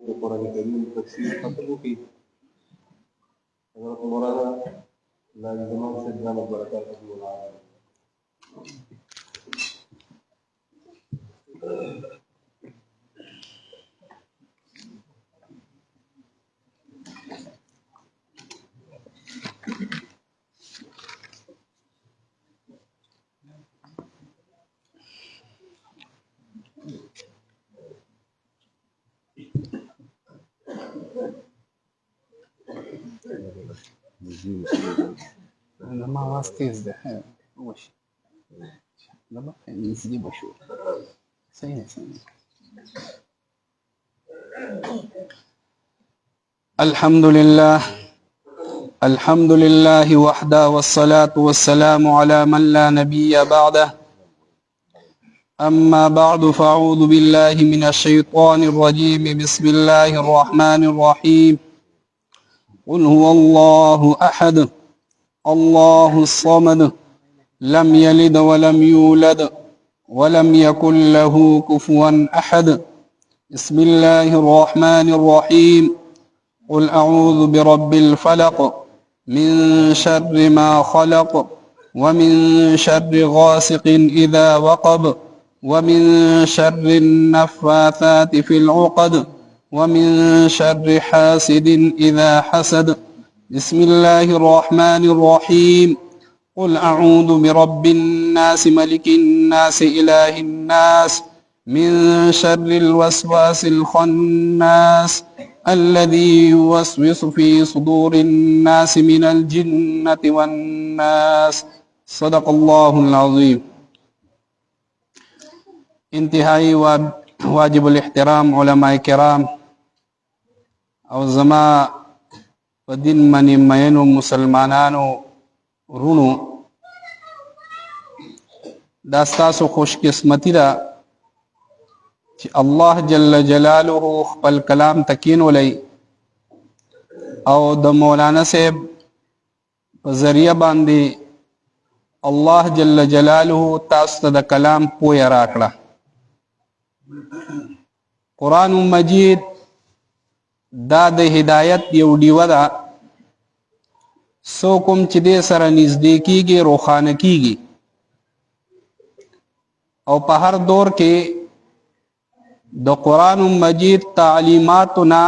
د قرآن کریم تفسیر ختم وکړي. حضرت مولانا لازم زمان سے دامت برکاتہ ولاړ. لما आवाज तेज ده وش لما نزيد بشوف سهل الحمد لله وحده والصلاة والسلام على من لا نبي بعده. أما بعد فأعوذ بالله من الشيطان الرجيم. بسم الله الرحمن الرحيم. قل هو الله أحد الله الصمد لم يلد ولم يولد ولم يكن له كفوا أحد. بسم الله الرحمن الرحيم. قل أعوذ برب الفلق من شر ما خلق ومن شر غاسق إذا وقب ومن شر النفاثات في العقد ومن شر حاسد إذا حسد. بسم الله الرحمن الرحيم. قل أعوذ برب الناس ملك الناس إله الناس من شر الوسواس الخناس الذي يوسوس في صدور الناس من الجنة والناس. صدق الله العظيم. انتهائی واجب الاحترام علماء کرام او زما په دین منی مینو مسلمانانو رونو، دا ستاسو خوش قسمتی دا چې الله جل جلاله خپل کلام تکین ولی او د مولانا صاحب په ذریعہ باندې الله جل جلاله تاسو ته د کلام پوهه راکړه. قرآن مجید دا د هدایت یو ډیوه ده، سو کوم چې دې سره نږدې کیږي روښانه کیږي او په هر دور کې د قرآن مجید تعلیماتنا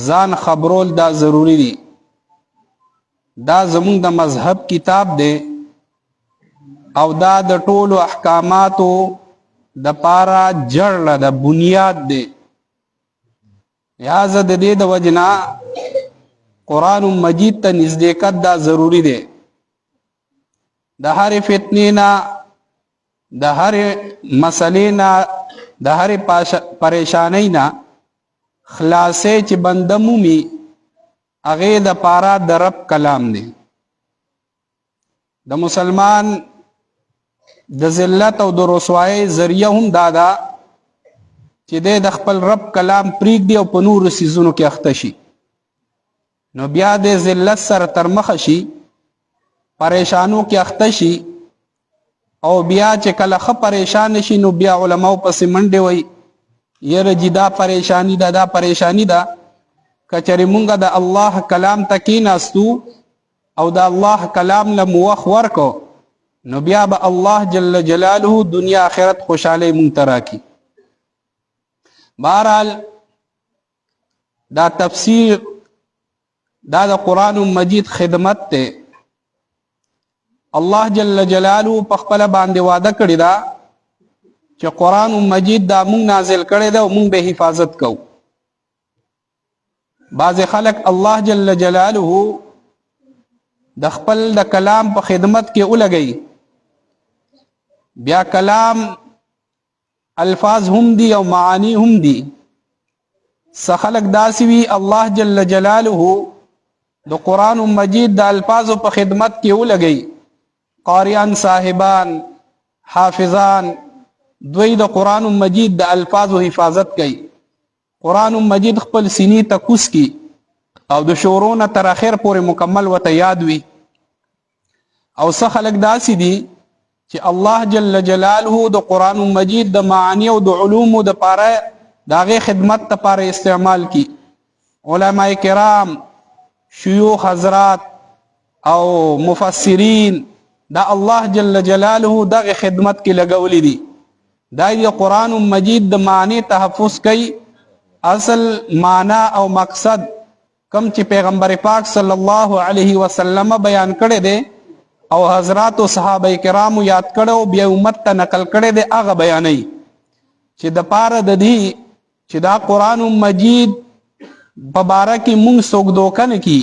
ځان خبرول دا ضروری دي. دا زمونږ د مذهب کتاب دی او دا د ټولو احکاماتو د پاره جړله د بنیاد دی. لہذا د دې د وجنا قرآن مجید ته نزدېکت دا ضروری دی. د هر فتنې نه، د هر مسلې نه، د هر پریشانۍ نه خلاصې چې بنده مومي هغې د پاره د رب کلام دی. د مسلمان د ذلت او د رسوایۍ ذریعه هم دا ده چې د خپل رب کلام پریږدي او په نورو څیزونو کې اخته شي، نو بیا د ذلت سره تر مخه شي، پریشانو کې اخته شي او بیا چې کله ښه پریشان شي نو بیا علماو پسې منډې وایي یره جي دا پریشانی ده، دا پریشانی ده. که چېرې مونږ د الله کلام ته کېناستو او د الله کلام له مو وخت ورکو نو بیا به الله جل جلاله دنیا آخرت خوشحالی مونږ ته راکړي. بہرحال دا تفسیر دا د قرآن مجید خدمت ته الله جل جلاله په خپل باندې وعده کړی دا چې قرآن مجید دا مونږ نازل کړی دا او مونږ به حفاظت کوو. بعض خلق الله جل جلاله د خپل د کلام په خدمت کې ولګي، بیا کلام الفاظ هم دي او معانی هم دي. څه خلق داسې وي الله جل جلاله د قرآن مجید د الفاظو په خدمت کې ولګي، قاریان صاحبان حافظان دوی د قرآن مجید د الفاظو حفاظت کوي. قرآن مجید خپل سینې ته کوس کی او د شورونه تر اخر پورې مکمل وته یاد وي. او څه خلق داسې دي چې الله جل جلاله د قرآن مجید د معانی او د علومو د پاره داغه خدمت لپاره استعمال کی. علماء کرام، شیوخ حضرات او مفسرین دا الله جل جلاله دغه خدمت کې لګولې دي. دا د قرآن مجید د معنی تحفظ کوي. اصل معنی او مقصد کم چې پیغمبر پاک صلی الله علیه وسلم بیان کړی دی او حضرات او صحابه کرامو یاد کړو بیا امت ته نقل کړی دی، هغه بیانوي چې د پاره د دې چې دا قرآن مجید په باره کې مونږ څوک دوکه نه کي.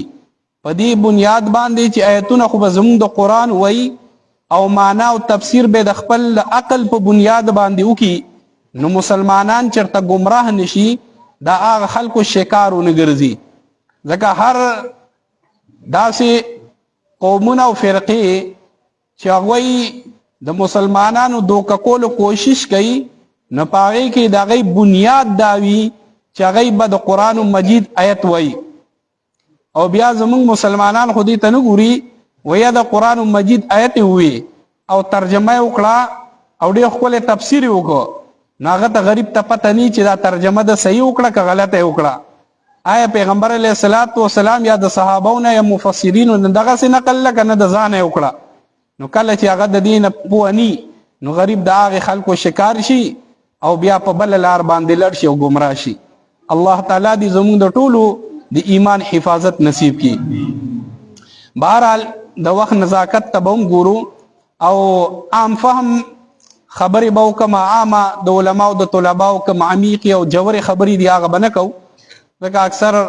په دې بنیاد باندې چې آیتونه خو به زمونږ د قرآن وایي او معنا او تفسیر به د خپل عقل په بنیاد باندې وکي، نو مسلمانان چرته گمراه نشي، دا هغه خلکو شکار ونه ګرځي. ځکه هر داسې قومونه او فرقې چې هغوی د مسلمانانو دوکه کولو کوشش کوي، نو په هغې کې د هغوی بنیاد دا وي چې هغوی به د قرآن مجید آیت وایي. او بیا زمونږ مسلمانان خو دې ته نه ګوري، ویا د قرآن مجید آیت وي او ترجمه یې وکړه او ډېر ښکلی تفسیر یې وکړو، نو هغه ته غریب ته پته نه چې دا ترجمه د صحیح وکړه که غلطه یې وکړه. آیا پیغمبر علیه الصلاة والسلام یا د صحابو نه یا مفسرینو نه دغسې نقل لکه نه د ځانه یې وکړه؟ نو کله چې هغه د دې نه پوه ني، نو غریب د هغې خلکو شکار شي او بیا په بله لار باندې لړ شي او ګمراه شي. الله تعالی دې زموږ د ټولو د ایمان حفاظت نصیب کی. بهرحال د وخت نزاکت ته به هم ګورو او عام فهم خبرې به وکړم، عامه د علماو د طلباو کوم عمیقې او جوړې خبرې دي هغه به نه کوو، ځکه اکثر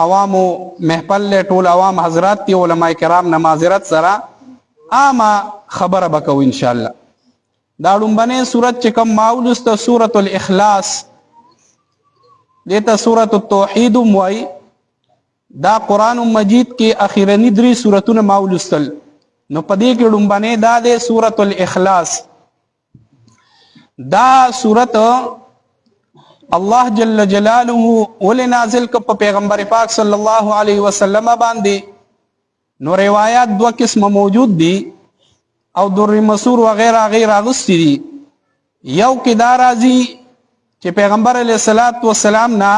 عوامو محفل دی، ټول عوام حضرات دي، علماء کرام نه معذرت سره عامه خبره به کوو انشاءالله. دا لومبنۍ صورت چې کوم ما ولوسته سورة الاخلاص، دې ته سورة التوحید هم وایي. دا قرآن مجید کې اخیرنی 3 سورتونه ما ولوستل، نو په دې کې لومبنۍ دا دی سورة الاخلاص. دا سورت الله جل جلاله ولې نازل که په پیغمبر پاک صلی الله علیه وسلم باندې؟ نو روایات 2 قسمه موجود دي او در مسور وغیرہ غیر اغسطی دي. یو کې دا راځي چې پیغمبر علیه الصلاة والسلام نه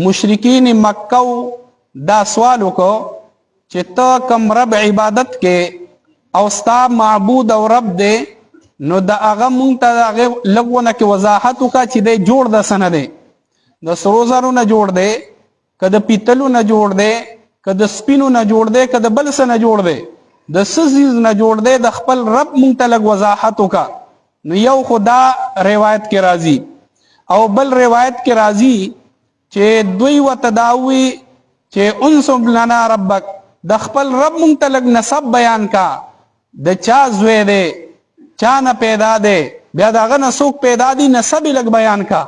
مشرکین مکه دا سوال وکړو چې ته کم رب عبادت کې او ستا معبود او رب دی، نو د هغه مونږ ته د هغې لږونه کې وضاحت وکړه چې دی جوړ د څه نه دی، د سرو زرو نه جوړ دی که د پیتلو نه جوړ دی که د سپینو نه جوړ دی که د بل څه نه جوړ دی، د څه څیز نه جوړ دی، د خپل رب مونږ ته لږ وضاحت وکړه. نو یو خو دا روایت کې راځي او بل روایت کې راځي چې دوی ورته دا ووایي چې انصب لنا ربک، د خپل رب مونږ ته لږ نسب بیان کا، د چا زوی دی، چا نه پیدا دی، بیا د هغه نه څوک پیدا دي، نسب یې لږ بیان کا.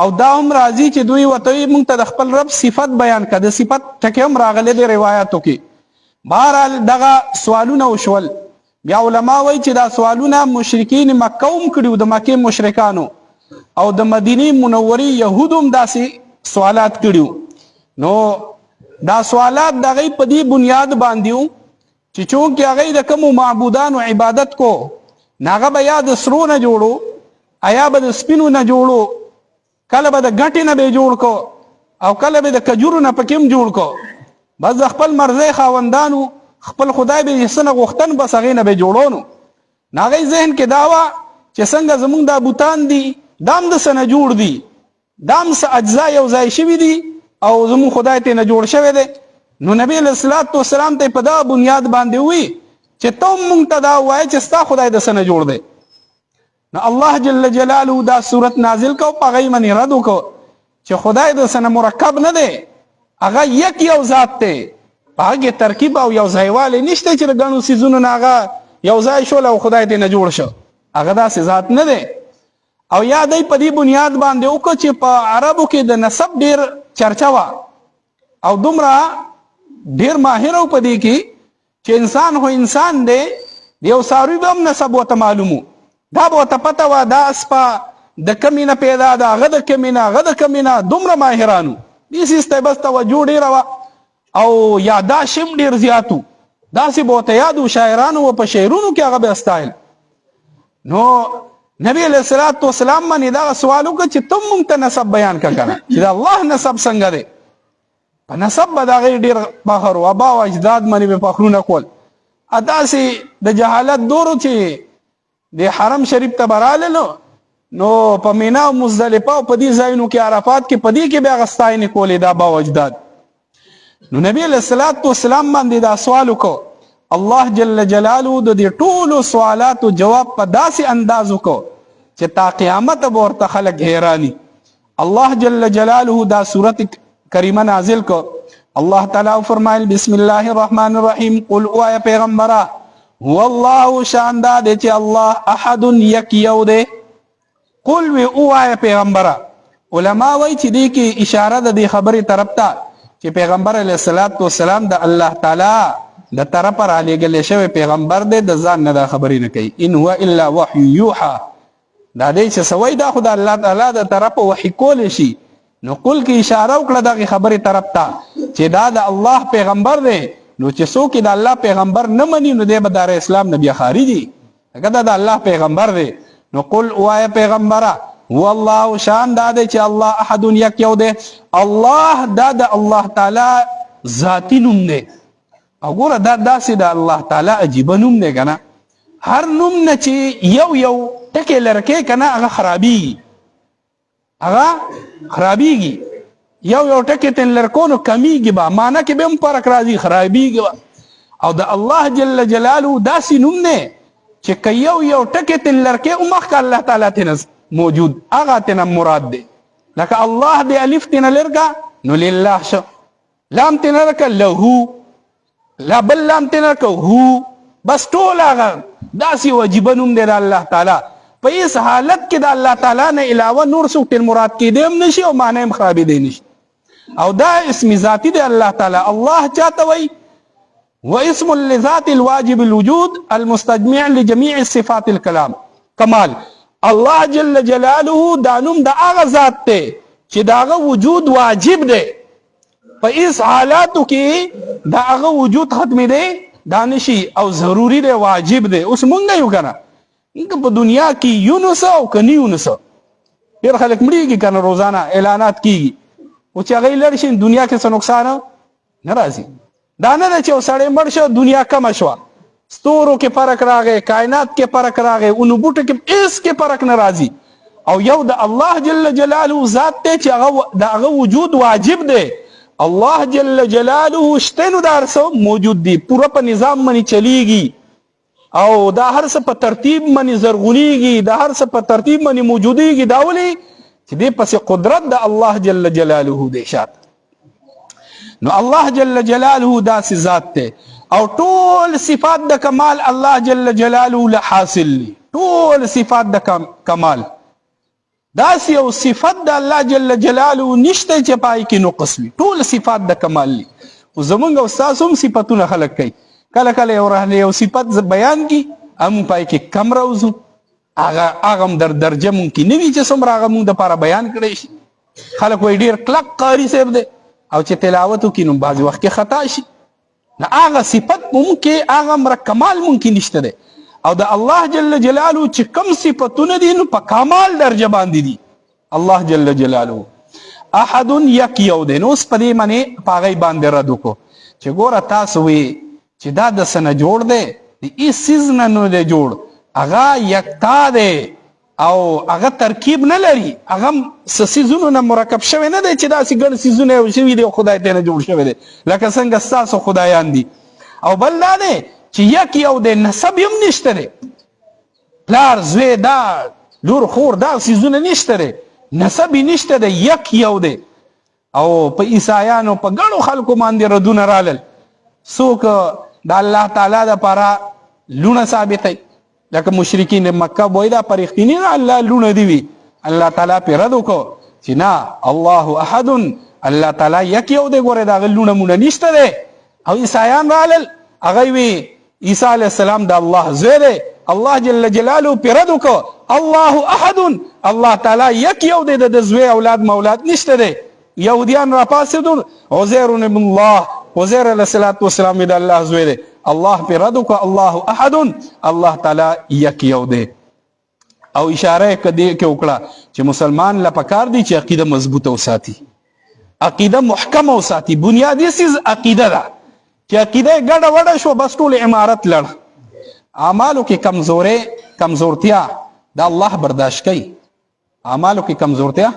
او دا هم راځي چې دوی ورته وایي مونږ ته د خپل رب صفت بیان کا، د صفت ټکې هم راغلی دی روایاتو کې. بهرحال دغه سوالونه وشول. بیا علما وایي چې دا سوالونه مشرکین مکه هم کړي وو، د مکې مشرکانو او د مدینې منورې یهودو هم داسې سوالات کړي وو. نو دا سوالات د هغوی په دې بنیاد باندې وو چې چونکې هغوی د کومو معبودانو عبادت کو، نو هغه به یا د سرو نه جوړو، یا به د سپینو نه جوړو، کله به د ګټې نه به جوړ کو او کله به د کجورو نه پکې هم جوړ کو. بس د خپل مرضۍ خاوندانو خپل خدای به یې څه نه غوښتن بس هغې نه به جوړو. نو هغوی ذهن کې دا وه چې څنګه زمونږ دا بوتان دي دا هم د څه نه جوړ دي، دا هم څه اجزا یو ځای شوي دي او زمونږ خدای ته نه جوړ شوی دی. نو نبی علیه الصلاة والسلام ته په دغه بنیاد باندې ووایي چې ته هم مونږ ته دا ووایه چې ستا خدای د څه نه جوړ دی. نو الله جل جلاله دا صورت نازل کو، په هغوی باندې رد وکړو چې خدای د څه نه مرکب نه دی، هغه یک یو ذات دی، په هغې کې ترکیب او یو ځایوالی نشته چې د ګڼو څیزونو نه هغه یو ځای شول او خدای ته نه جوړ شو، هغه داسې ذات نه دی. او یا دی په دې بنیاد باندې وکړو چې په عربو کې د نسب ډېر چرچه وه او دومره ډېر ماهر و په دې کې چې انسان خو انسان دی، د یو څاروي به هم نسب ورته معلوم و، دا به ورته پته وه دا اسپه د کمې نه پیدا ده، هغه د کمې نه، هغه د کمې نه، دومره ماهرانو. دې سیز ته بس توجه ډېره وه او یاداشت هم ډېر زیات و، داسې به ورته یاد و، شاعرانو و په شعرونو کې هغه به استایل. نو نبی علیہ الصلوۃ والسلام باندې دا سوال وکړ چې تم مونږ ته نسب بیان کړه چې د الله نسب څنګه دی. په نسب به د هغې ډېر فخر و، ابا او اجداد باندې به فخرونه کول. داسې د جهالت دورو چې د حرم شریف ته به راللو نو په مینا او مزدلفه او په دې ځایونو کې عرفات کې په دې کې به هغه ستاینې کولې د ابا او اجداد. نو نبی علیہ الصلوۃ والسلام باندې دا سوال وکړو. الله جل جلاله د دې ټولو سوالاتو جواب په داسې انداز وکړو چې تا قیامت به ورته خلک حیراني. الله جل جلاله دا سورت کریمه نازل کو. الله تعالی فرمایل بسم الله الرحمن الرحیم قل او یا پیغمبره هو الله شان دا دی چې الله احد یک یو دی. قل وی او یا پیغمبره. علما وایي چې دې کې اشاره ده د خبرې طرف ته چې پیغمبر علیه الصلاۃ والسلام د الله تعالی د طرفه را لېږلی شوی پیغمبر دی، د ځان نه دا خبرې نه کوي. ان هو الا وحی یوحى. دا دی چې سوی دا خو د الله تعالی د طرفه وحی کولی شي. نو قل کې اشاره وکړه دغې خبرې طرف ته چې دا د الله پیغمبر دی. نو چې څوک د الله پیغمبر نه مني نو دی به دار اسلام نه بیا خارجي، ځکه دا د الله پیغمبر دی. نو قل ووایه پیغمبره هو الله شان دا دی چې الله احد یک یو دی. الله دا د الله تعالی ذاتي نوم دی. او ګوره دا داسې د الله تعالی عجیبه نوم دی که نه. هر نوم نه چې یو یو ټکی لره کې که نه هغه خرابېږي، هغه خرابېږي. یو یو ټکی تن لر کو نو کمیږي به، معنی کې به هم فرق راځي، خرابېږي به. او د الله جل جلاله داسې نوم دی چې که یو یو ټکی تن لر کې او مخکې الله تعالی تنه موجود، هغه تنه مراد دی. لکه الله دی الف تنه لرګه نو لله شو، لام تنه لرکه له، لا بل لام تنه که هو، بس ټول هغه داسې عجیبه نوم دی د الله تعالی. په هیڅ حالت کې د الله تعالی نه علاوه نور څوک تر مراد کېدی هم نشي او معنی هم خرابېدی نشي. او دا اسم ذاتي دی الله تعالی. الله چاته وایي و اسم لذات الواجب الوجود المستجمع لجميع الصفات الكلام کمال. الله جل جلاله دا نوم د هغه ذات دی چې د هغه وجود واجب دی. په هیڅ حالاتو کې د هغه وجود ختمې دی دا نشي او ضروري دی، واجب دی. اوس مونږ یو که نه په دنیا کې یونس او که نه یونس ډېر خلک مړېږي که نه، روزانه اعلانات کېږي. او چې هغوی لړ شي دنیا کې څه نقصان نه راځي. دا نه ده چې یو سړی مړ شو دنیا کمه شوه، ستورو کې فرق راغی، کائنات کې فرق راغی، اونو بوټو کې هېڅ کې فرق نه راځي. او یو د الله جل جلاله ذات دی چې د هغه وجود واجب دی. الله جل جلاله شته نو دا هر څه موجود دي، پوره په نظام باندې چلیږي او دا هر څه په ترتیب باندې زرغونیږي، دا هر څه په ترتیب باندې موجودیږي. دا ولې چې دې پسې قدرت د الله جل جلاله دی شاته. نو الله جل جلاله داسې ذات دی او ټول صفات د کمال الله جل جلاله له حاصل دي. ټول صفات د کمال داسې یو صفت د الله جل جلاله نشته چې پای کې نقص وي. ټول صفات د کمال دي. او زمونږ او ستاسو هم صفتونه خلق کوي، کله کله یو صفت بیان کی هم پای کې کم راوځو، هغه هم در درجه مونږ کې نه وي چې څومره هغه مونږ دپاره بیان کړی شي. خلک وایي ډېر کلک قاري صاحب دی او چې تلاوت وکړي نو بعضې وخت کې خطا شي. نه هغه صفت مونږ کې هغه مره کمال مونږ کې نشته دی. او د الله جل جلاله چې کم صفتونه دي نو په کمال درجه باندې دي. الله جل جلاله احد یک یو دی. نو اوس په دې باندې په هغوی باندې رد وکړو چې ګوره تاسو وی چې دا د څه نه جوړ دی، د هېڅ څیز نه نه دی جوړ، هغه یکتا دی او هغه ترکیب نه لري، هغه څه څیزونو نه مرکب شوی نه دی چې داسې ګڼ څیزونه یو شوي دي او خدای ته نه جوړ شوی دی لکه څنګه ستاسو خدایان دي. او بل دا دی چې یک یو دی، نسب هم نشته دی، پلار زوی دا لور خور دا څیزونه نشته دی، نسب یې نشته دی، یک یو دی. او په عیسایانو په ګڼو خلکو باندې ردونه رالل، څوک د الله تعالی دپاره لونه ثابتوي لکه مشرکین مکه وایي دا په رښتینې نه الله لونه دي وي. الله تعالی پرې رد وکړو چې نه، الله احد، الله تعالی یک یو دی. ګورې د هغه لونه مونه نشته دی. او عیسایان رالل هغوی وي عیسی علیه السلام د الله زوی دی. الله جل جلاله پرې رد وکړو الله احد، الله تعالی یک یو دی، د زوی اولاد مولاد نشته دی. یهودیان را پاڅېدل عزیر ابن الله، عزیر علیه السلام د الله زوی دی. الله پرې رد وکړو الله احد، الله تعالی یک یو دی. او اشاره کدی کې وکړه چې مسلمان لا پکار دی چې عقیده مضبوطه وساتي عقیده محکمه وساتي بنیادی سیز عقیده ده چې عقیده ګډه وډه شو بس ټول عمارت لړ اعمالو کې کمزورتیا دا الله برداشت کوي اعمالو کې کمزورتیا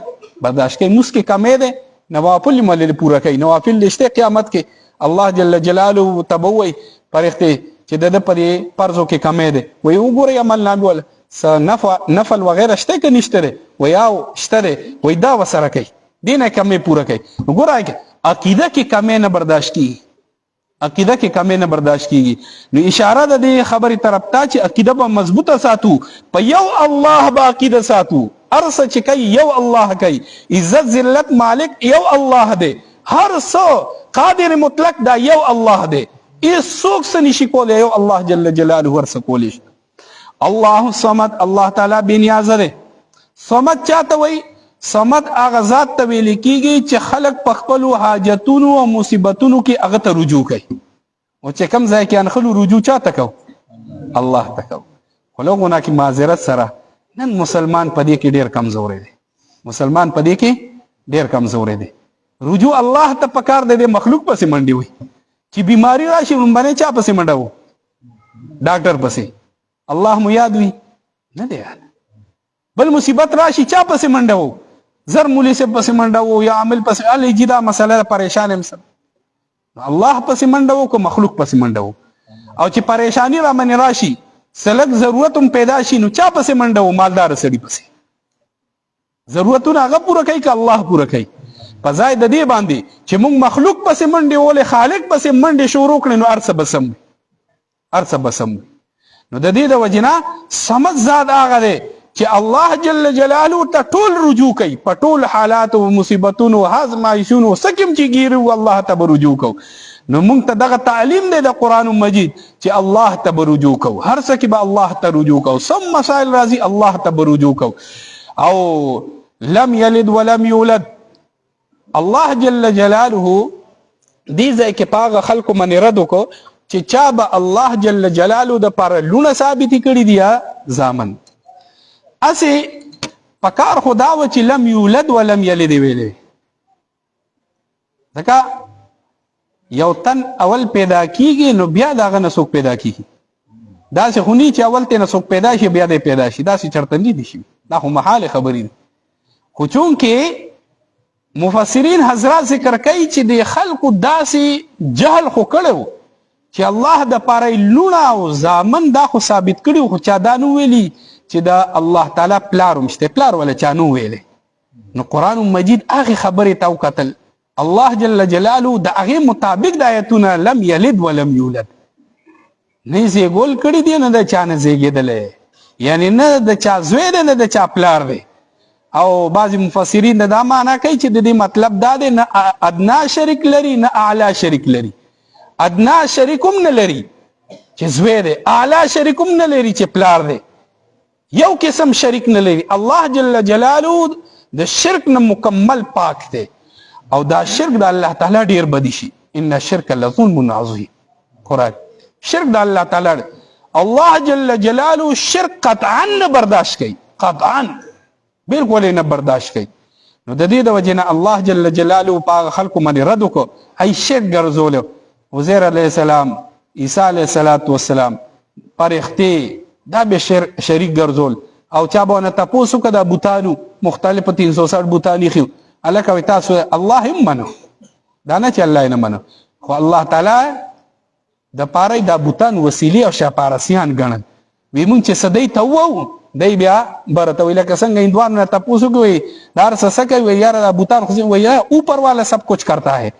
برداشت کوي موږ کې کمې ده نوافل مل پورا کوي نوافل لشته قیامت کې الله جل جلاله تبوي پرخته چې د پرې پرزو کې کمې ده وي وګوري عمل نامه ول نفل وغیرہ شته کې نشته ده ویاو شته ده وي دا وسره کوي دینه کمې پورا کوي وګورای عقیده کې کمې نه برداشت کی عقیده کې کمې نه برداشت کیږي نو اشاره ده د خبرې طرف ته چې عقیده به مضبوطه ساتو په یو الله با عقیده ساتو ارس چې کوي یو الله کوي عزت ذلت مالک یو الله دی هر څه قادر مطلق دا یو الله دی هیڅ څوک څه نشي کولی یو الله جل جلاله هر څه کولی شي الله صمد الله تعالی بې نیازه دی صمد چاته وایي صمد هغه ذات ته ویل کیږي چې خلق په خپلو حاجتونو او مصیبتونو کې هغه ته رجوع کوي او چې کوم ځای کې انخلو رجوع چاته کو الله ته کو خو لوګونه کې معذرت سره نن مسلمان پدې کې ډېر کمزور دی مسلمان پدې کې ډېر کمزور دی رجوع الله ته پکار دی مخلوق پسې منډي وي چې بیماری راشي باندې چا پسې منډاو ډاکټر پسې الله مو یاد وي نه دی بل مصیبت راشي چا پسې منډاو زر مولي سے پسې منډاو یا عامل پسې علي جدا مسله پریشان هم سم الله پسې منډاو کو مخلوق پسې منډاو او چې پریشانی را من راشي سلک ضرورتم پیدا شي نو چا پسې منډاو مالدار سړي پسې ضرورتونه هغه پوره کوي که الله پوره کوي په ځای د دې باندې چې موږ مخلوق پسې منډې ولې خالق پسې منډې شروع کړې نو ارڅه بسم نو د دې د وجنه سمد ذات هغه دی چې الله جل جلاله ته ټول رجوع کوي په ټول حالات او مصیبتونو هازمایښونو سکم چې ګیرو الله ته رجوع کو نو موږ ته دغه تعلیم دی د قران مجید چې الله ته رجوع کو هر څه کې به الله ته رجوع کو سم مسائل راځي الله ته رجوع کو او لم یلد ولم یولد الله جل جلاله دې ځای کې پاغه خلکو من رد کو چې چا به الله جل جلاله د پر لونه ثابت کړي دی زامن اسی پکار خدا و چې لم یولد ولم یلد ویلې ځکه یو تن اول پیدا کیږي نو بیا داغه نسوک پیدا کیږي دا څه خونی چې اول ته نسوک پیدا شي بیا دې پیدا شي دا څه چرته نه دي شي دا خو محال خبرې دي خو چون کې مفسرین حضرات ذکر کوي چې د خلقو داسې جهل خو کړو چې الله د پاره لونه او زامن دا خو ثابت کړي خو چا دا نو ویلي چې دا الله تعالی پلار مشته پلار ولا چانو ویلې نو قران مجید هغه خبره تاو قتل الله جل جلاله د هغه مطابق د آیتونه لم یلد ولم یولد نه زی ګول کړي دی نه د چانه زیږیدل یعنی نه د چا زوی دی نه د چا پلار دی او بعضی مفسرین دا معنا کوي چې د دې مطلب دا دی نه ادنا شریک لري نه اعلی شریک لري ادنا شریکم نه لري چې زوی دی اعلی شریکم نه لري چې پلار دی یو قسم شریک نه لري الله جل جلاله د شرک نه مکمل پاک دی او دا شرک د الله تعالی ډیر بدی شي ان الشرك لظلم عظیم قران شرک د الله تعالی الله جل جلاله شرک قطعا نه برداشت کوي قطعا بالکل نه برداشت کوي نو د دې د وجنه الله جل جلاله په خلق باندې رد کو ای شرک ګرځول عزیر علیہ السلام عیسی علیہ السلام پرختی دا به شریک ګرځول او چا باندې تاسو کده بوتانو مختلف 360 بوتانی خو الکه تاسو الله هم منو دا نه چې الله نه منو خو الله تعالی د پاره د بوتان وسیله او شپارسیان ګڼل وی مونږ چې سدی ته وو دی بیا برته ویل که څنګه اندوان نه تاسو کوي دار سسکه وی یار د بوتان خو وی اوپر والا سب کچھ کرتا ہے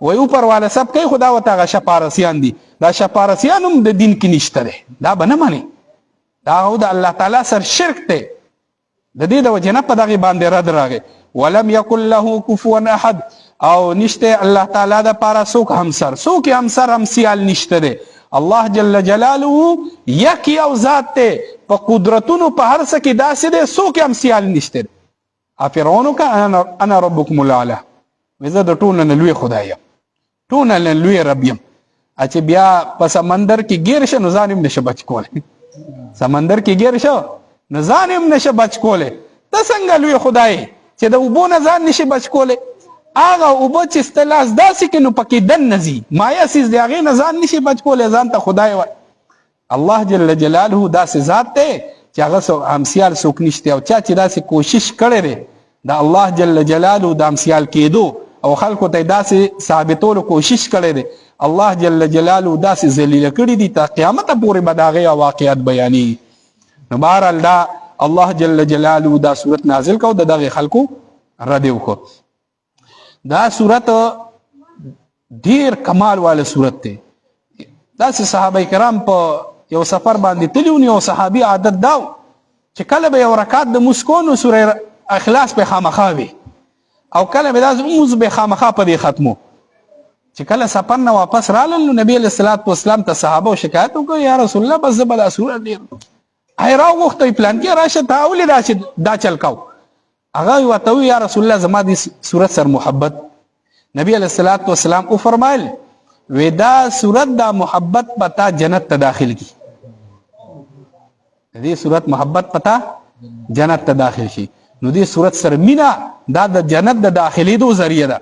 وی اوپر والا سب کوي خدا وتا شپارسیان دي دا شپارسیان هم د دین کې نشته ده دا بنه مانی دا هو د الله تعالی سر شرک ته د دې د وجنه په دغه باندې رد راغی ولم یکن له کفوا احد او نشته الله تعالی د پارا سوک همسر همسیال نشته ده الله جل جلاله یک یو ذات ته په قدرتونو په هر څه کې داسې ده سوک همسیال نشته افرعون کا انا ربکم الاعلى وزه د ټول نه لوی خدایم ټول نه لوی رب یم چې بیا په سمندر کې گیر شه نو ځانم نشه بچ کول سمندر کې گیر شو نه ځان هم نشه بچ کولی. ته څنګه لوی خدای چې د اوبو نه ځان نشي بچ کولی؟ هغه اوبه چې ستا لاس داسې کې نو پکې دن نه ځي، مایه څیز د هغې نه ځان نشي بچ کولی، ځان ته خدای وایي. الله جل جلاله داسې ذات دی چې هغه همسیال څوک نشته، او چا چې داسې کوشش کړی دی د الله جل جلاله د همسیال کېدو او خلکو ته داسې ثابتولو کوشش کړی دی، الله جل جلاله داسې ذلیله کړي دي تر قیامته پورې به د هغې واقعیت بیانېږي. نو بهرحال دا الله جل جلاله دا صورت نازل کو د دغه خلکو رد وکړو. دا صورت ډیر کمال والا صورت دی. داسې صحابه کرام په یو سفر باندې تلي ول، یو صحابي عادت داو چې کله به یو رکعت د مونځ کو نو سوره اخلاص په خامخا وي، او کله به داسې مونځ به خامخا په دې ختمو. چې کله سفر نه واپس رالل نو نبی علیه الصلاۃ والسلام ته صحابه شکایت وکړ، یا رسول الله بس زه به دا صورت ډېر راوغوښتی پلان کې راشه تا ولې دا چل کو. هغه ورته وویل یا رسول الله زما دې صورت سره محبت. نبی علیه الصلاۃ والسلام وفرمایل وی دا صورت دا محبت پتا جنت ته داخل کی، دې صورت محبت پتا جنت ته داخل شي. نو دې صورت سره مینا دا د جنت د داخلېدو ذریعہ ده.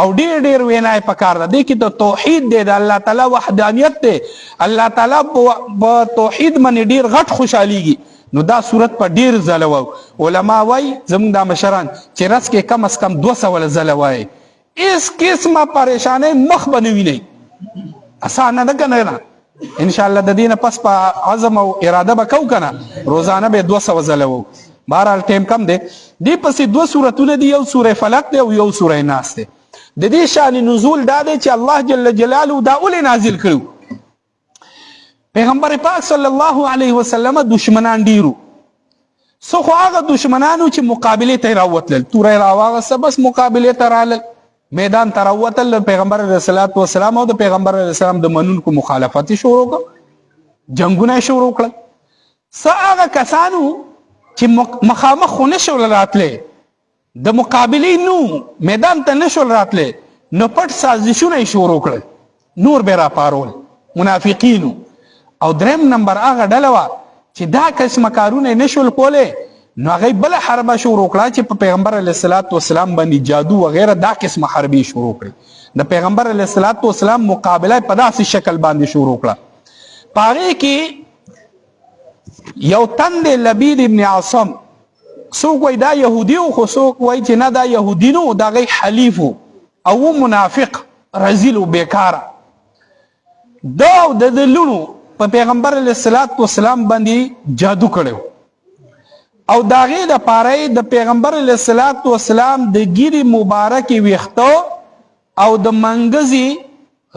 او ډیر ډیر وینای پکار ده. دې کې د توحید دی، د الله تعالی وحدانیت دی، الله تعالی په توحید باندې ډیر غټ خوشحاليږي. نو دا صورت په ډیر ځله وو. علما وایي زموږ د مشران چې رس کې کم از کم 200 ځله وایي. اس قسمه پریشانه مخ بنوي نه اسانه ده کنه نه. ان شاء الله د دې نه پس په عزم او اراده وکاو کنه روزانه به 200 ځله وو. بهرحال ټیم کم دی. دې پسې 2 سورتونه دي، یو سوره فلق دی او یو سوره ناس دی. د دې شان نزول دا دی چې الله جل جلاله دا ولې نازل کړو. پیغمبر پاک صلی الله علیه وسلم دشمنان ډیرو، سو خو هغه دشمنانو چې مقابله ته راوتل، تورې راواغسته بس مقابله ته رالل، میدان ته راوتل، پیغمبر علیه الصلاۃ والسلام او د پیغمبر علیه السلام د منونکو مخالفت شروع کړ، جنگونه شروع کړل. څه هغه کسانو چې مخامخ خو نشول راتلی، د مقابلې نو میدان ته نشول راتلی، نو پټ سازشونه شروع کړل، نور به راپارول منافقینو. او دریم نمبر هغه ډله وه چې دا قسمه کارونه نشول کولی، نو هغوی بله حربه شروع کړه چې په پیغمبر علیه الصلاۃ والسلام باندې جادو وغیره دا قسمه حربې شروع کړې. د پیغمبر علیه الصلاۃ والسلام مقابله په داسې شکل باندې شروع کړه. په هغې کې یو تن دی لبید ابن عاصم، څوک وایي دا یهودي و، خو څوک وایي چې نه دا یهودي نه و، د هغوی حلیف و او منافق رزیل و بیکاره. دا او د لونو په پیغمبر علیه الصلاۃ والسلام باندې جادو کړی او د هغې دپاره د پیغمبر علیه الصلاۃ والسلام د ګیرې مبارکې ویښته او د منګزې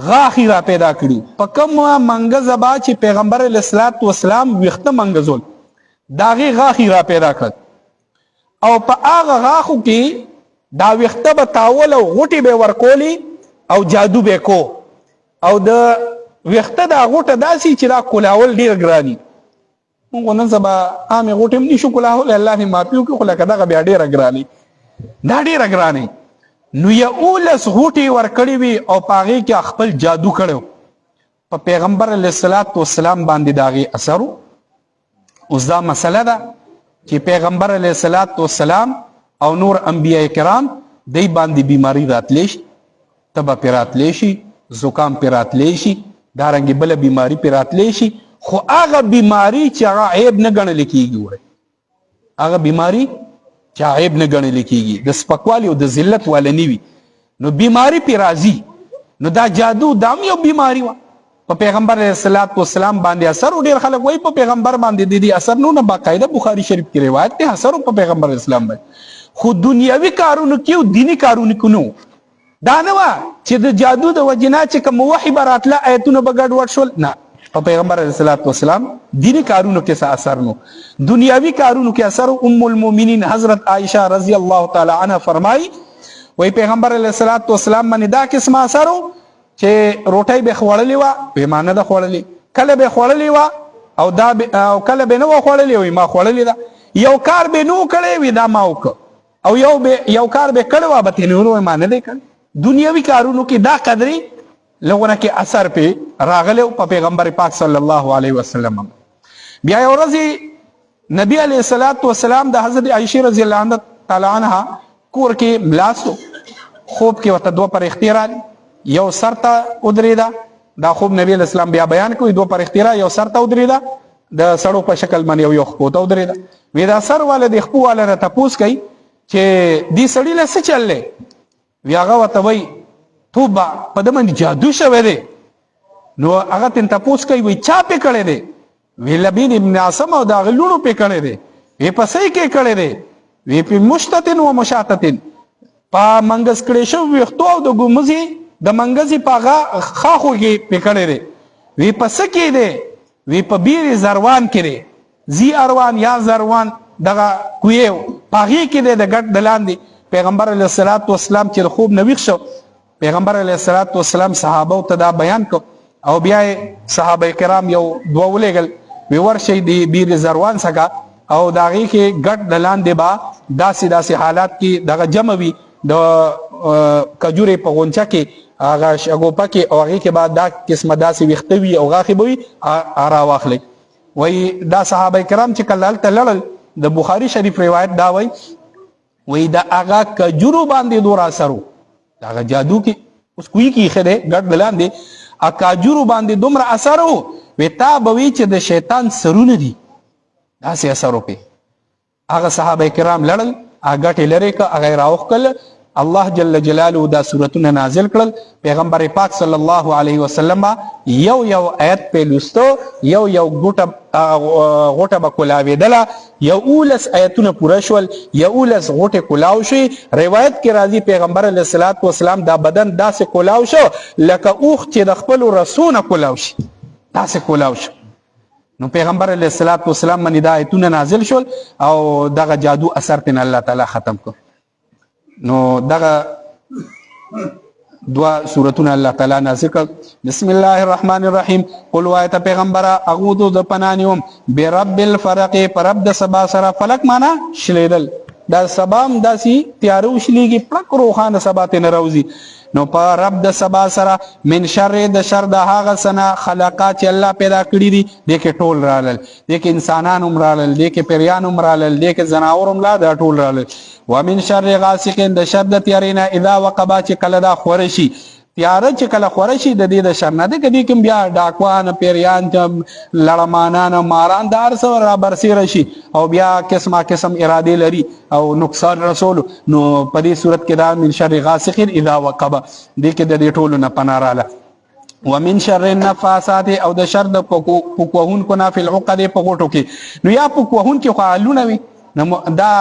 غاښې را پیدا کړي. په کومه منګزه به چې پیغمبر علیه الصلاۃ والسلام ویښته منګزول، د هغې غاښې را پیدا کړل او په هغه غاښو کې دا ویښته به تاول او غوټې به ورکولې او جادو به کو. او د ویښته دا غوټه داسې چې دا کلاول ډېر ګراني. موږ نن سبا عامې غوټې هم نشو کلاولی، الله دې معافي وکړي، خو لکه دغه بیا ډېره ګراني، دا ډېره ګراني. نو 11 غوټې ورکړې وي او په هغې کې خپل جادو کړی په پیغمبر علیه الصلاۃ والسلام باندې د هغې اثر و. اوس دا مسله ده چې پیغمبر علیه الصلاۃ والسلام او نور انبیاء کرام دی باندې بیماری راتلی شي، تبه پې راتلی شي، زکام پې راتلی شي، دارنګې بله بیماری پې راتلی شي، خو هغه بیماری چې هغه عیب نه ګڼلی کېږي. وړی هغه بیماری چې عیب نه ګڼلی کېږي، د سپکوالي او د ذلت والا نه وي، نو بیماری پې راځي. نو دا جادو دا هم یو بیماری وه په پیغمبر علیه الصلاۃ والسلام باندې اثر و. ډېر خلک وایي په پیغمبر باندې د دې اثر نو نه، باقاعده بخاري شریف کې روایت دی اثر په پیغمبر اسلام باندې، خو دنیوي کارونو کې او دینی کارونو کې نو. دا نه وه چې د جادو د وجې نه چې کوم وحي به راتله ایتونه به ګډوډ شول، نه، په پیغمبر علیه الصلاۃ والسلام دینی کارونو کې څه اثر نو، دنیوي کارونو کې اثر. ام المؤمنین حضرت عائشہ رضی الله تعالی عنها فرمایي وایي پیغمبر علیه الصلاۃ والسلام باندې دا قسمه اثر و چې روټۍ به خوړلې وه، وایي ما نه ده خوړلې، کله به خوړلې وه او کله به نه وه خوړلې، وایي ما خوړلې ده. یو کار به نه و کړی، وایي دا ما وکړه، او یو کار به کړی وه به تېنور، وایي ما نه دی کړی. دنیوي کارونو کې دا قدرې لغونه کې اثر پې راغلی په پیغمبر پاک صلی الله علیه وسلم. بیا یو ورځې نبی علیہ الصلوۃ والسلام د حضرت عائشہ رضی الله عنها تعالی عنها کور کې ملاسو خوب کې وته دوه پر اختیار یو سرته ودریدا دا خوب نبی علیہ السلام بیا بیان کوي دوه پر اختیار یو سرته ودریدا د سړو په شکل باندې یو خپو ته ودریدا وی دا سر والے د خپو والے نه تپوس کوي چې دی سړی له څه چللې وی هغه وته وی توبه په دمن جادو شوه دی نو هغه تن تپوس کوي وی چا په کړه دی وی لبید ابن عاصم او دا غلونو په کړه دی وی په سې کې کړه دی وی په مشتتن و مشاتتن په منګس کړي شو وختو او د ګمزي د منګزي پاغه خاخو کې په کړه دی وی په سې کې دی وی په بیر زروان کې زی اروان یا زروان دغه کویو پاغي کې د ګټ دلاندې پیغمبر علیه الصلاۃ والسلام چې خوب نویخ شو پیغمبر علیه الصلاۃ والسلام صحابه ته دا بیان کو او بیا صحابه کرام یو دوه ولېګل وی ورشي دی بیر زروان څخه او داغي کې ګټ دلاندې با داسې حالات کې دغه جمع وی د کجوري په غونچا کې هغه شګوپا کې او هغه کې بعد دا قسمه داسې وختوي او غاخي بوي ارا واخلي وی دا صحابه کرام چې کله تلل د بخاری شریف روایت دا وی دا هغه کجورو باندې دور اثرو دا جادو کې اوس کوی کې خره ګډ دلاندې ا کجورو باندې دومره اثرو وی تا بوي چې د شیطان سرونه دي دا سي اثرو په هغه صحابه کرام لړل هغه ټلری کا هغه راوخ کله الله جل جلاله دا سورتونه نازل کړل پیغمبر پاک صلی الله علیه وسلم یو آیت په لستو یو غوټه بکولاوی دلا یو اولس آیتونه پوره شول یو اولس غوټه کولاو شي روایت کې راځي پیغمبر علیه الصلاۃ والسلام دا بدن داسې کولاو شو لکه اوخ چې د خپل رسونه کولاو شي داسې کولاو شو نو پیغمبر علیه الصلاۃ والسلام باندې دا آیتونه نازل شول او دغه جادو اثر تن الله تعالی ختم کو نو دغه دوا سورتونه الله تعالی نازل کړ بسم الله الرحمن الرحیم قل وایت پیغمبر اعوذ د پنانیوم برب الفرق پرب د سبا سره فلک معنا شلیدل دا سبام داسي تیارو شلیږي پلک روخانه سبا ته ناروزی نو په رب د سبا سره من شر د شر د هغه سنا خلقات چې الله پیدا کړی دي د کې ټول رالل د کې انسانان عمرالل د کې پیریان عمرالل د کې زناور عمرا د ټول رالل ومن شر غاسق د شر د تیارینا اذا وقبا چې کله دا خورشي تیار چې کله خورشي د دې د شر نه د کدي کوم بیا ډاکوان پیریان لړمانان ماران دار سره را برسي رشي او بیا قسمه قسم اراده لري او نقصان رسول نو په دې صورت کې دا من شر غاسق اذا وقب دې کې د دې ټولو نه پناراله ومن شر النفاثات او د شر د پوکوهون کو نه فی العقد په غوټو کې نو یا پوکوهون کې خالونه وي نو دا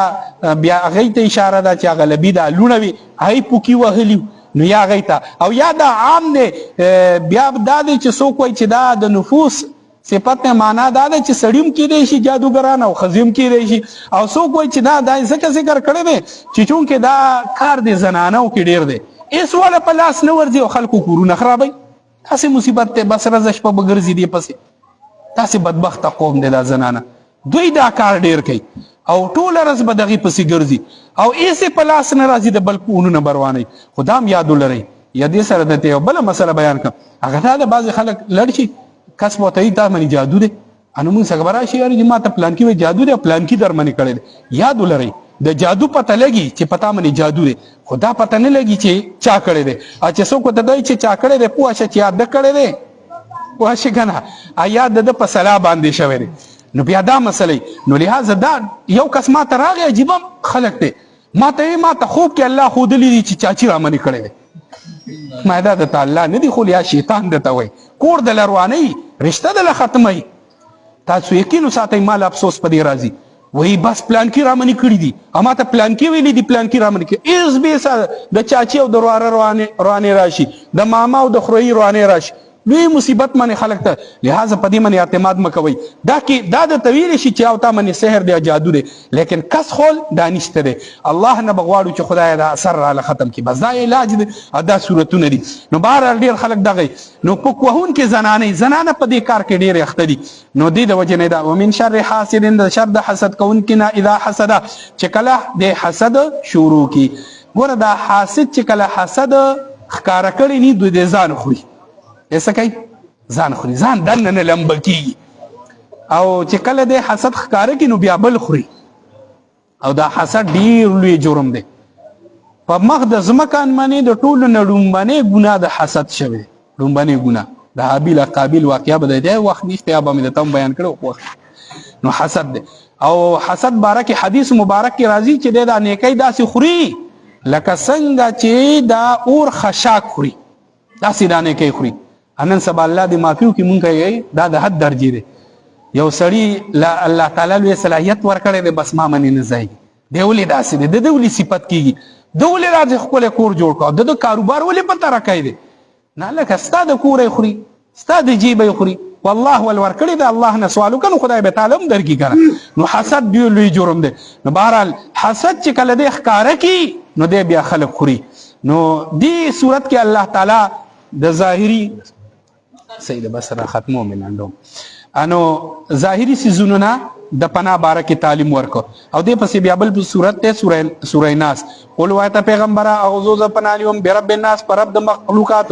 بیا غیته اشاره ده چې غلبی دا لونه وي هي پوکی وهلی نو یا غیته او یا دا عام نه بیا دا چې څوک وای چې دا د نفوس صفت معنا دا ده چې سړیم کې دی شي جادوګران او خزیم کې دی شي او څوک وای چې دا ځکه ذکر کړی دی چې چون کې دا کار دی زنانو کې ډیر دی ایس ولا په لاس نه ورځي او خلکو کورونه خرابوي تاسې مصیبت ته بس رزش په بغرزي دی پسې تاسې بدبخت قوم دی دا زنانه دوی دا کار ډیر کوي او ټول رز بدغي پسې ګرځي او ایسه په لاس نه راځي د بلکونو نه برواني خدام یاد لري یدې سره د ته بل مسله بیان کړه هغه دا بعض خلک لړشي کس وته دا منی جادو دی انو موږ څنګه راشي یاري ما ته پلان کې جادو دی پلان کې در منی کړي یاد لري د جادو پته لګي چې پتا منی جادو دی خدا پته نه لګي چې چا کړي دی ا چې څوک ته دای چې چا کړي دی پوه شي چې یاد کړي دی پوه شي کنه آیا د په صلاح باندې شوی دی نو بیا دا مسلې نو لہذا دا یو کس ما ته راغی عجیب خلق ته ما ته خوب کې الله خود لري چې چاچی را منی کړي دی ما دا د تعالی نه دی خو یا شیطان دته وای کور د لروانی رشتہ د ختمي تاسو یقین ساتئ مال افسوس پدې راځي وای بس پلان کې را منی کړی دي اما ته پلان کې ویلي دي پلان کې را منی کړي ایز به د چاچی او د روانه راشي د ماما او د خروي روانه راشي لوی مصیبت منی خلق ته لہذا پدې منی اعتماد مکوي دا کې دا د طویل شي چې او تا منی سحر دی جادو دی لیکن کس خول دانشته دی الله نه بغواړو چې خدای دا اثر را ختم کی بس دا علاج دی دا صورتونه دي نو بهر ډیر خلق دغه نو پکوهون کې زنانه په دې کار کې ډیر اخته دي نو دې د وجه نه دا ومن شر حاسد د شر د حسد کون کې نه اذا حسد چې کله د حسد شروع کی ګوره دا حاسد چې کله حسد ښکارا کړي ني د ځان خوري ایسا کوي ځان خوري ځان دنه نه لمبه کیږي او چې کله د حسد ښکاره کی نو بیا بل خوري او دا حسد ډیر لوی جرم دی په مخ د ځمکان باندې د ټولو نه لومبنۍ ګناه د حسد شوی لومبنۍ ګناه د حابیل قابیل واقعه به د وخت نشته یا به مې درته بیان کړو نو حسد دی او حسد بارک حدیث مبارک کی راضی چې دا نیکی داسې خوري لکه څنګه چې دا اور خشاک خوري داسې دا نیکی خوري انن سبا الله دې معافیو کې مونږ کوي دا د حد درجه دی یو سړی الله تعالی له صلاحیت ورکړي دی بس ما منی نه ځي دی ولې داسې دی د ولې صفت کیږي د ولې راځي خپل کور جوړ کړه د کاروبار ولې پته راکای دی نه لکه ستاد کور خوري ستاد جیب خوري والله ول ورکړي دی الله نه سوالو کنه خدای به تعالی هم درکې کړه نو حسد دی لوی جرم دی نو بهرحال حسد چې کله دی ښکارا کی نو دی بیا خلق خوري نو دی صورت کې الله تعالی د ظاهری سید بسره ختمو منندو انو ظاهری سيزونو نه د پناه بارکه تعلیم ورکو او دې پسې بیا بل صورت ته سوره ناس قول وایته پیغمبره اعوذ بپنالیوم برب الناس پر رب د مخلوقات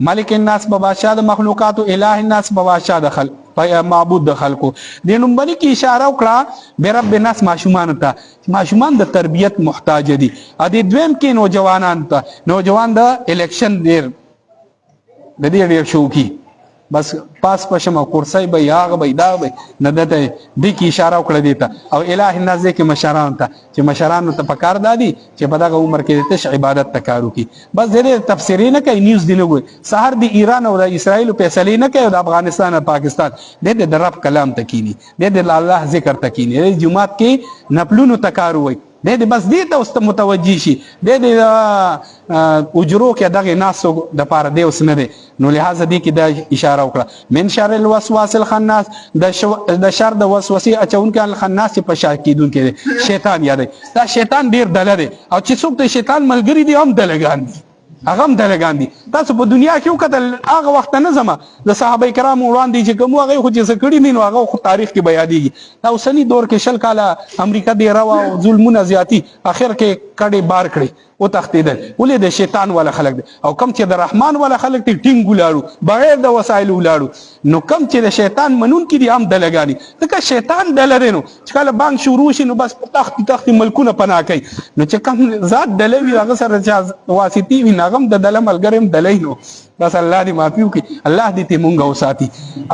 مالک الناس بادشاہ د مخلوقات الہ الناس بادشاہ د خلق معبود د خلقو د نومبني کی اشاره وکړه برب الناس ماشومان ته ماشومان د تربيت محتاج دي ا دې دویم کې نوجوانان ته نوجوان د الیکشن ډیر د دې ډیر شوقي بس پاس پشم کورسای به یاغ به دا به نه دته د کی اشاره وکړه دیتا او الہ الناس کې مشران ته چې مشران ته پکار دادي چې په دغه عمر کې تش عبادت تکارو کی بس دې تفسیری نه کوي نیوز دی نه وي سحر د ایران او د اسرائیل فیصله نه کوي او د افغانستان او پاکستان دې د رب کلام تکینی دې د الله ذکر تکینی د جمعات کې نپلونو تکارو وي دې بس دې ته واست متوجي شي دې اجرو کې دغه ناسو د پاره دی اوس نه دی نو لہذا دې کې د اشاره وکړه من شر الوسواس الخناس د شر د وسوسې اچونکو الخناس په شاکیدون کې شیطان یادې دا شیطان ډیر دله دی او چې څوک د شیطان ملګری دی هم دلګان دي هغه هم دلګان دي تاسو په دنیا کې وکړل هغه وخت نه زما د صحابه کرام وړاندې چې کوم هغه خو چې سکړی دي نو هغه خو تاریخ کې بیانېږي دا اوسنی دور کې شل کاله امریکا دی روا او ظلمونه زیاتی اخر کې کډې بار کړي او تختیدل ولې د شیطان ولا خلق دي او کم چې د رحمان ولا خلق دي ټینګ ولاړو بغیر د وسایل ولاړو نو کم چې د شیطان منون کې دي هم دلګانی ځکه شیطان دلره نو چې کله بانک شروع شي نو بس تخت ملکونه پناه کوي نو چې کم ذات دلوي هغه سره چې واسطي وي نغم د دلم الګرم دلینو بس الله دې معافيو کې الله دې ته مونږ وساتي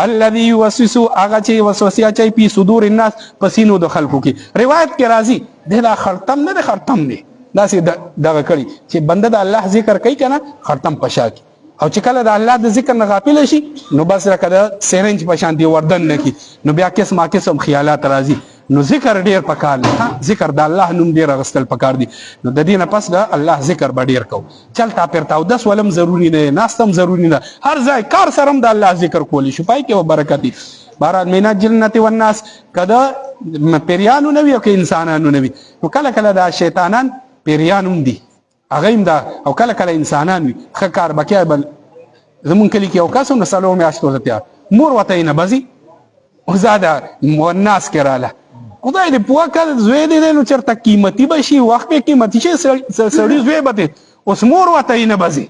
الذي يوسوس هغه چې وسوسه چي په صدور الناس پسینو د خلقو کې روایت کې راځي دا خرتم نه خرتم نه دا سي دغه کړي چې بنده د الله ذکر کوي کنه خرتم پشا کی او چې کله د الله د ذکر نه غافل شي نو بس راکړه د سرنج په شان دی وردن نه کی نو بیا قسمه قسم خیالات راځي نو ذکر ډیر پکار دی ذکر د الله نوم ډیر غستل پکار دی نو د دینه پس د الله ذکر به ډیر کو چلتا پرتا او 10 ولم ضروری نه ناستم ضروری نه هر ځای کار سره د الله ذکر کولی شو پای کې برکت بارات مینا جنت والناس کدا پیریانو نوی او کې انسانانو نوی نو کله کله دا شیطانان پیریانو دي هغه هم دا او کله کله انسانان وي خکار بکیا بل زمون کلی کې او کاسو نه سلام یاشتو زتیا مور وته نه بزي او زاده والناس کراله خدای دې پوها کړ زوی دې نو چرته قیمتي بشي وخت به قیمتي شي سړی زوی بته اوس مور وته نه بزي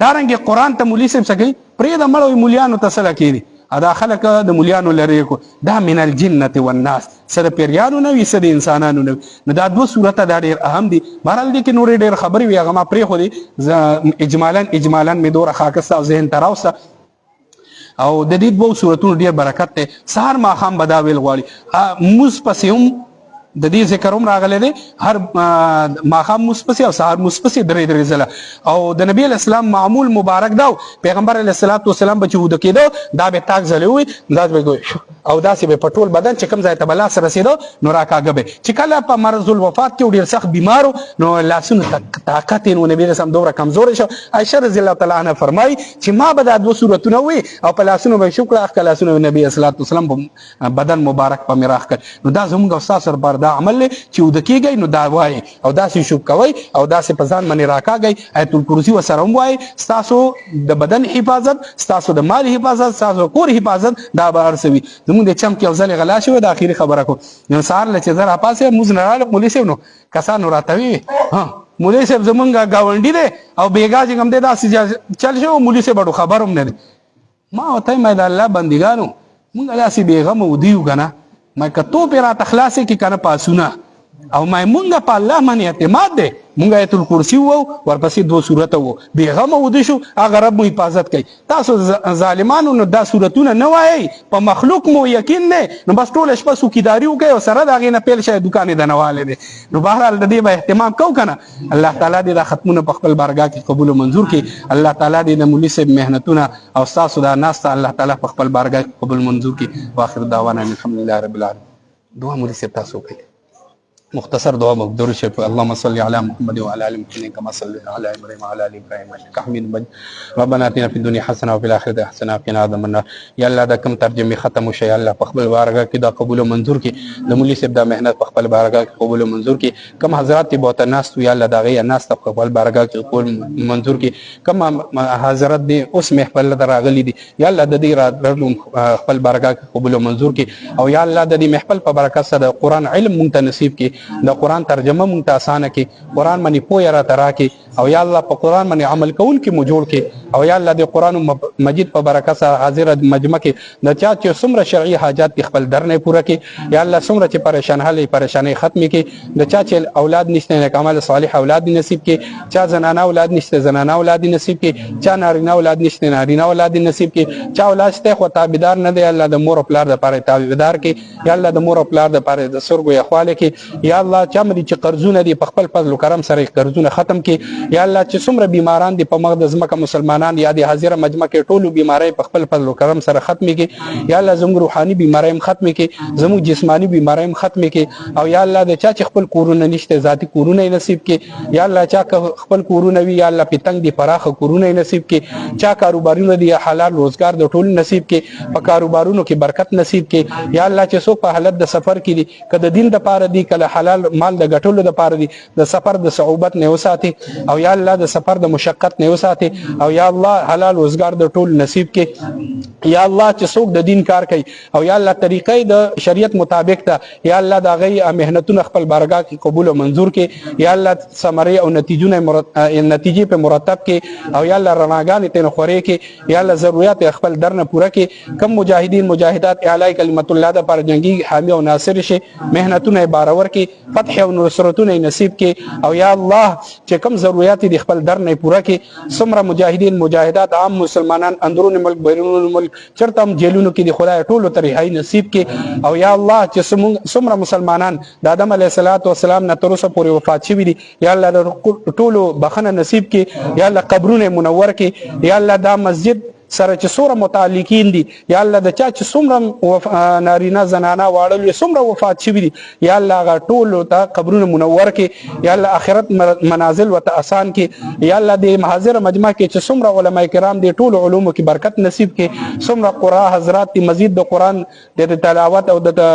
دارنګ قرآن ته مولوی صاحب سکی پرې د مړو مولیانو تسلا کړي ادا خلق د مولیانو لري کو دا من الجنه والناس سره پیریانو نه وي سره انسانانو نه نو دا دوه صورت دا ډیر اهم دي بهرال دي کې نور ډیر خبري وي هغه ما پرې خو دي اجمالا می دوره خاکسته او ذهن تراوسه او د دې دوه صورتونو ډیر برکت ته سحر ما خام بداویل غواړي مصپسهم د دې ذکر هم راغلی دی هر ماخام مصپسي او سحر مصپسي درې زله او د نبی اسلام معمول مبارک دا پیغمبر علیه الصلاۃ والسلام به چود کېدو دا به تاک زله وي دا به او داسې به پټول بدن چې کوم ځای ته بلا سره رسیدو نو راکاږي به چې کله په مرض الوفات کې ډیر سخت بیمارو نو لاسونه طاقت نو نبی رسول دوره کمزور شو عائشہ رضی الله تعالی عنها فرمای چې ما به د دوه صورتونه وي او په لاسونو به شکر اخ لاسونو نبی صلی الله علیه وسلم بدن مبارک په میراخ کړ نو دا زموږ استاد سره بار دا عمل چې ودکیږي نو دا وای او داسې شوب کوي او داسې په ځان باندې راکاږي آیت الکرسی وسره وای تاسو د بدن حفاظت تاسو د مال حفاظت تاسو کور حفاظت دا به ارسوي زموږ د چم کې ځل غلا شو د اخیری خبره کو نو سار لچ زرا پاسه موږ نه رااله پولیس نو کسانو راتوي ها مولوی صاحب زمونږه گاونډي دی او بیګا چې کوم دی دا چل شو مولوی صاحب خبروم نه ما وته مې د الله بندګانو مونږ داسې بېغمه ودیو که نه ما که تو پې راته خلاصې کړي که نه پاسونه او ما مونږ په الله باندې اعتماد دی مونږ آیت الکرسي وو ورپسې 2 سورته وو بېغمه وده شو هغه رب مو حفاظت کوي تاسو ظالمانو نو دا سورتونه نه وایئ په مخلوق مو یقین دی نو بس ټوله شپه څوکیداري وکړئ او سره د هغې نه پیل شئ دوکان یې دنوالی دی نو بهرحال د دې به اهتمام کوو که نه الله تعالی دې دا ختمونه په خپل بارګاه کې قبول و منظور کړي الله تعالی دې د مولي صاحب محنتونه او ستاسو دا ناسته الله تعالی په خپل بارګاه کې قبول منظور کړي واخر دعوانا الحمدلله رب العالمین دعا مولي صاحب تاسو کوي مختصر دعا مقدور شریف اللهم صل على محمد وعلى ال محمد كما صليت على ابراهيم وعلى ال ابراهيم انك حميد مجيد ربنا اتنا في الدنيا حسنه وفي الاخره حسنه وقنا عذاب النار یا الله دا کم ترجمه ختم وشي یا الله په خپل بارګه کې دا قبول او منظور کړي د مولوی صاحب دا مهنت په خپل بارګه کې قبول او منظور کړي کم حضرات ته بہت ناس یا الله دا غي ناس په خپل بارګه کې قبول منظور کړي کم حضرات دي اوس محفل دراغلي دي یا الله د دې را خپل بارګه کې قبول او منظور کړي او یا الله د دې محفل په برکت سره قرآن علم مونږ ته نصیب کړي د قرآن ترجمه مونږ ته اسانه کړي قرآن باندې پوهه را ترا کړي او یا الله په قرآن باندې عمل کول کې مو جوړ کړي او یا الله د قرآن مجید په برکت سره حاضر مجمع کې د چا چې څومره شرعي حاجات خپل درنه پوره کړي یا الله څومره چې پریشانۍ ختم کړي د چا چې اولاد نشته نیک عمل صالح اولاد نصیب کړي چا زنانه اولاد نشته زنانه اولاد نصیب کړي چا نارینه اولاد نشته نارینه اولاد نصیب کړي چا اولاد شته خو تابعدار نه دی الله د مور او پلار لپاره تابعدار کړي یا الله د مور او پلار لپاره د سرګو یخواله کړي یا الله چا مې چې قرضونه دي په خپل فضل او کرم سره قرضونه ختم کړي یا الله چې څومره بیماران دي په مقدس مکه مسلمانان یا د حاضر مجمع کې ټولو بیماری په خپل فضل او کرم سره ختم کړي یا الله زموږ روحاني بیماری هم ختم کړي زموږ جسمانی بیماری هم ختم کړي او یا الله د چا چې خپل کورونه نشته ذاتی کورونه نصیب کړي یا الله چا خپل کورونه وی یا الله پتنګ دي فراخ کورونه نصیب کړي چا کاروبارونه دي حلال روزګار د ټول نصیب کړي په کاروبارونو کې برکت نصیب کړي یا الله چې څوک په حالت د سفر کې دي کله دین د پاره دي کله حلال مال د ګټلو د پاره دي د سفر د صعوبت نه وساتي او یا الله د سفر د مشقت نه وساتي او یا الله حلال روزګار د ټول نصیب کې یا الله چې څوک د دین کار کوي او یا الله طریقې د شریعت مطابق ته یا الله دا غي مهنتونه خپل بارګاه کې قبول او منظور کې یا الله ثمره او نتیجې په مرتب کې او یا الله رڼاګانې ته خوري کې یا الله ضرورت خپل درنه پوره کې کم مجاهدین مجاهدات اعلی کلمت الله د پر جنگي حامی او ناصر شي مهنتونه بارور کې فتح او نصرتونه نصیب کې او یا الله چې کم ضرورت دي خپل درنه پوره کې څومره مجاهدین مجاهدات عام مسلمانان اندرون ملک بیرون الملک چرته هم جیلونو کې د خدای ټولو ته رهایی نصیب کې او یا الله چې څومره مسلمانان د آدم علیه السلام نه تر اوسه پورې وفات شوي دي یا الله ټولو بخنه نصیب کې یا الله قبرونه منور کې یا الله دا مسجد سره چې څومره متعلقین دي یا الله د چا چې څومره نارینه زنانه واړل څومره وفات شوي دي یا الله هغه ټولو ته قبرونه منور کې یا الله آخرت منازل ورته آسان کې یا الله د حاضر مجمع کې چې څومره علما کرام دي ټولو علومو کې برکت نصیب کې څومره قرآ حضرات دي مزید د قرآن د تلاوت او د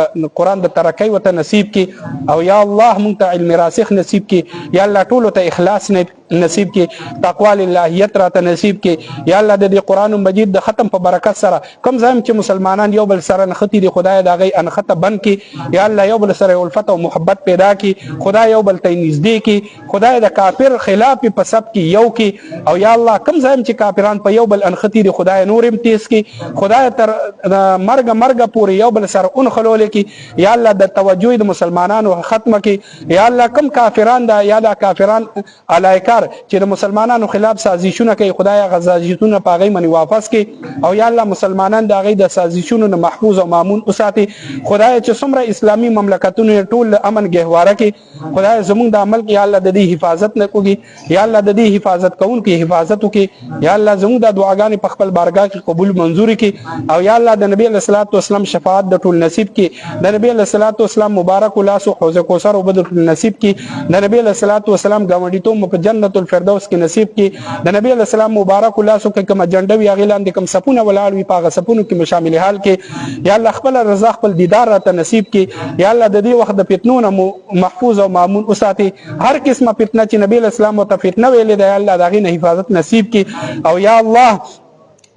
قرآن د ترقی ورته نصیب کې او یا الله مونږ ته علم راسخ نصیب کې یا الله ټولو ته اخلاص نصیب کې تقوا للهیت راته نصیب کې یا الله د قرآن مجید د ختم په برکت سره کوم ځای چې مسلمانان یو بل سره نختی دي خدای دا غي انخته بند کې یا الله یو بل سره الفت او محبت پیدا کې خدای یو بل ته نږدې کې خدای د کافر خلاف په سب کې یو کې او یا الله کوم ځای چې کافران په یو بل انختی دي خدای نور امتیاز کې خدای تر مرګ پورې یو بل سره اون خلول کې یا الله د توجه د مسلمانانو ختمه کې یا الله کوم کافران دا یا د کافران الایکار چې د مسلمانانو خلاف سازشونه کوي خدای غزاجتونه پاغي منی واپس کې او یا الله مسلمانان د غي د سازشونو نه محفوظ او مامون وساتي خدای چې څومره اسلامي مملکتونو ټول امن گهواره کې خدای زموږ د عمل کې یا الله د دې حفاظت نه کوي یا الله د دې حفاظت کوونکی حفاظت وکي یا الله زموږ د دعاګانې په خپل بارګاه کې قبول منظوري کې او یا الله د نبی صلی الله علیه وسلم شفاعت د ټول نصیب کې د نبی صلی الله علیه وسلم مبارک لاسو حوض کوثر او بدر نصیب کې د نبی صلی الله علیه وسلم گاونډیتوب په جنت الفردوس کې نصیب کې د نبی اسلام مبارک لاسو کې کوم جنډه وی غیلان د کوم سپونه ولاړ وی پاغه سپونو کې شامل حال کې یا الله خپل رضا خپل دیدار راته نصیب کې یا الله د دې وخت د فتنو محفوظ او مامون وساتي هر قسمه فتنه چې نبی اسلام او ته فتنه ویلې ده یا الله دغه نه حفاظت نصیب کې او یا الله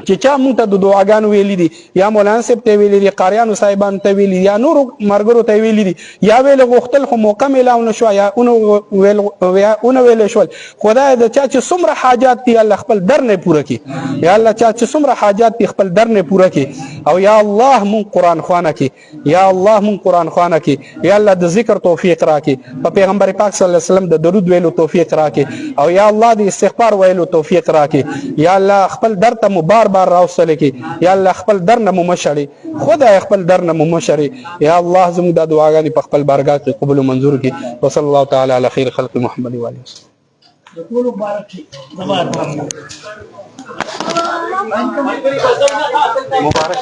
چې چا مونږ ته د دعاګانو ویلي دي یا مولانا صاحب ته ویلي دي قاریانو صاحبانو ته ویلي یا نور مرګرو ته ویلي دي یا ویل غوښتل خو موقع ملاو نشو یا اون ویل شول خدای د چا چې څومره حاجات دي الله خپل در نه پوره کړي یا الله چا چې څومره حاجات دي خپل در نه پوره کړي او یا الله مونږ قران خوانه کړي یا الله مونږ قران خوانه کړي یا الله د ذکر توفیق راکړي په پیغمبر پاک صلی الله علیه وسلم د درود ویلو توفیق راکړي او یا الله د استغفار ویلو توفیق راکړي یا الله خپل در ته بار بار راوصل کی یا الله خپل در نه مشړي خدای خپل در نه مشړي یا الله زموږ د دعاګانې په خپل بارګاه کې قبول او منظور کی وصلی الله تعالی علی خیر خلق محمد و علیه وسلم مبارک